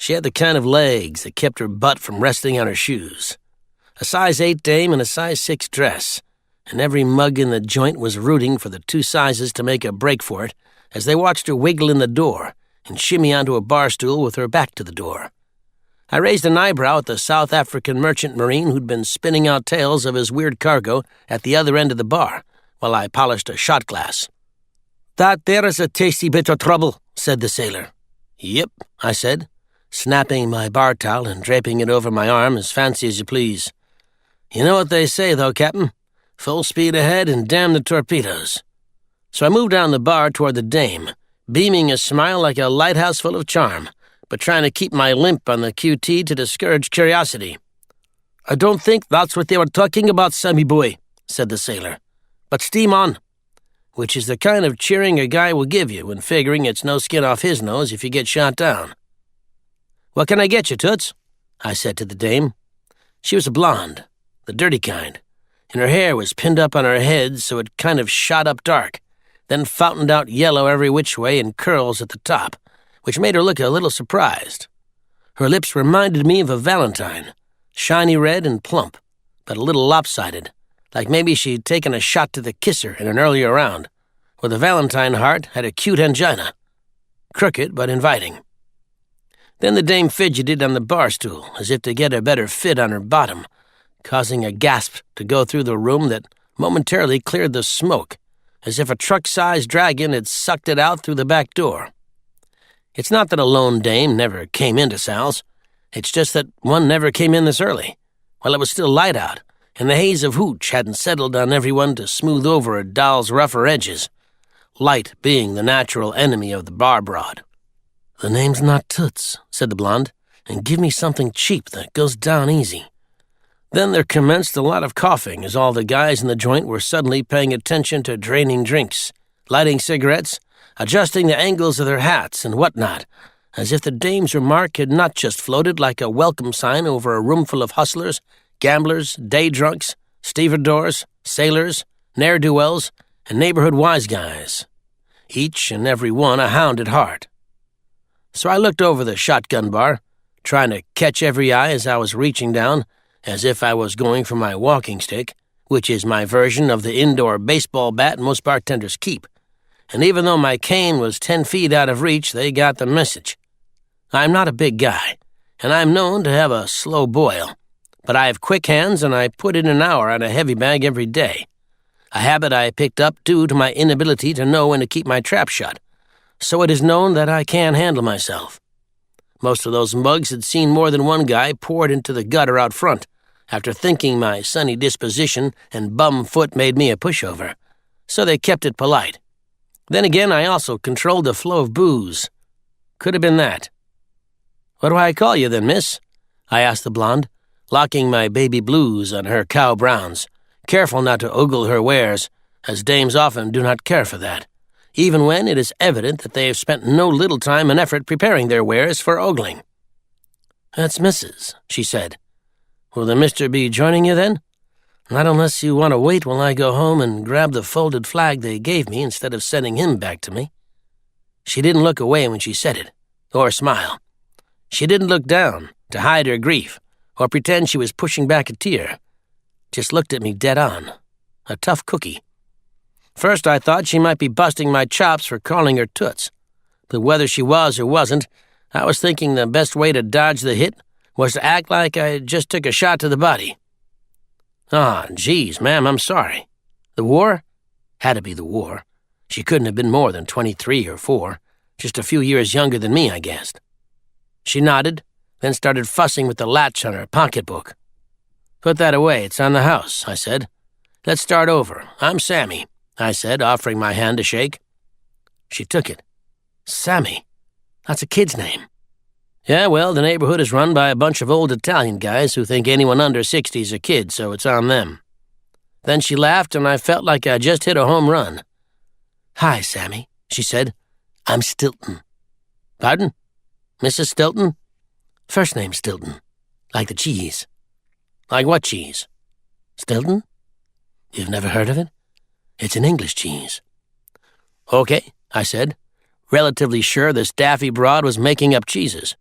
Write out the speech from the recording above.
She had the kind of legs that kept her butt from resting on her shoes. A size 8 dame and a size 6 dress, and every mug in the joint was rooting for the 2 sizes to make a break for it as they watched her wiggle in the door and shimmy onto a bar stool with her back to the door. I raised an eyebrow at the South African merchant marine who'd been spinning out tales of his weird cargo at the other end of the bar while I polished a shot glass. "That there is a tasty bit of trouble," said the sailor. "Yep," I said, snapping my bar towel and draping it over my arm as fancy as you please. "You know what they say, though, Captain? Full speed ahead and damn the torpedoes." So I moved down the bar toward the dame, beaming a smile like a lighthouse full of charm, but trying to keep my limp on the QT to discourage curiosity. "I don't think that's what they were talking about, Sammy boy," said the sailor. "But steam on," which is the kind of cheering a guy will give you when figuring it's no skin off his nose if you get shot down. "What can I get you, Toots?" I said to the dame. She was a blonde, the dirty kind, and her hair was pinned up on her head so it kind of shot up dark, then fountained out yellow every which way in curls at the top, which made her look a little surprised. Her lips reminded me of a valentine, shiny red and plump, but a little lopsided, like maybe she'd taken a shot to the kisser in an earlier round, where the valentine heart had a cute angina. Crooked but inviting. Then the dame fidgeted on the bar stool, as if to get a better fit on her bottom, causing a gasp to go through the room that momentarily cleared the smoke, as if a truck-sized dragon had sucked it out through the back door. It's not that a lone dame never came into Sal's. It's just that one never came in this early, while it was still light out, and the haze of hooch hadn't settled on everyone to smooth over a doll's rougher edges, light being the natural enemy of the bar broad. "The name's not Toots," said the blonde, "and give me something cheap that goes down easy." Then there commenced a lot of coughing as all the guys in the joint were suddenly paying attention to draining drinks, lighting cigarettes, adjusting the angles of their hats and whatnot, as if the dame's remark had not just floated like a welcome sign over a roomful of hustlers, gamblers, day drunks, stevedores, sailors, ne'er-do-wells, and neighborhood wise guys, each and every one a hound at heart. So I looked over the shotgun bar, trying to catch every eye as I was reaching down, as if I was going for my walking stick, which is my version of the indoor baseball bat most bartenders keep. And even though my cane was 10 feet out of reach, they got the message. I'm not a big guy, and I'm known to have a slow boil, but I have quick hands and I put in an hour on a heavy bag every day, a habit I picked up due to my inability to know when to keep my trap shut, so it is known that I can handle myself. Most of those mugs had seen more than one guy poured into the gutter out front, after thinking my sunny disposition and bum foot made me a pushover, so they kept it polite. Then again, I also controlled the flow of booze. Could have been that. "What do I call you then, miss?" I asked the blonde, locking my baby blues on her cow browns, careful not to ogle her wares, as dames often do not care for that, even when it is evident that they have spent no little time and effort preparing their wares for ogling. "That's Mrs.," she said. "Will the mister be joining you then? Not unless you want to wait while I go home and grab the folded flag they gave me instead of sending him back to me." She didn't look away when she said it, or smile. She didn't look down to hide her grief or pretend she was pushing back a tear. Just looked at me dead on. A tough cookie. First I thought she might be busting my chops for calling her Toots, but whether she was or wasn't, I was thinking the best way to dodge the hit was to act like I just took a shot to the body. "Ah, geez, ma'am, I'm sorry. The war?" Had to be the war. She couldn't have been more than 23 or 4, just a few years younger than me, I guessed. She nodded, then started fussing with the latch on her pocketbook. "Put that away, it's on the house," I said. "Let's start over. I'm Sammy," I said, offering my hand to shake. She took it. Sammy? That's a kid's name. "Yeah, well, the neighborhood is run by a bunch of old Italian guys who think anyone under 60 is a kid, so it's on them." Then she laughed, and I felt like I just hit a home run. "Hi, Sammy," she said. "I'm Stilton." "Pardon? Mrs. Stilton?" "First name Stilton, like the cheese." "Like what cheese?" "Stilton? You've never heard of it? It's an English cheese." "Okay," I said, relatively sure this daffy broad was making up cheeses.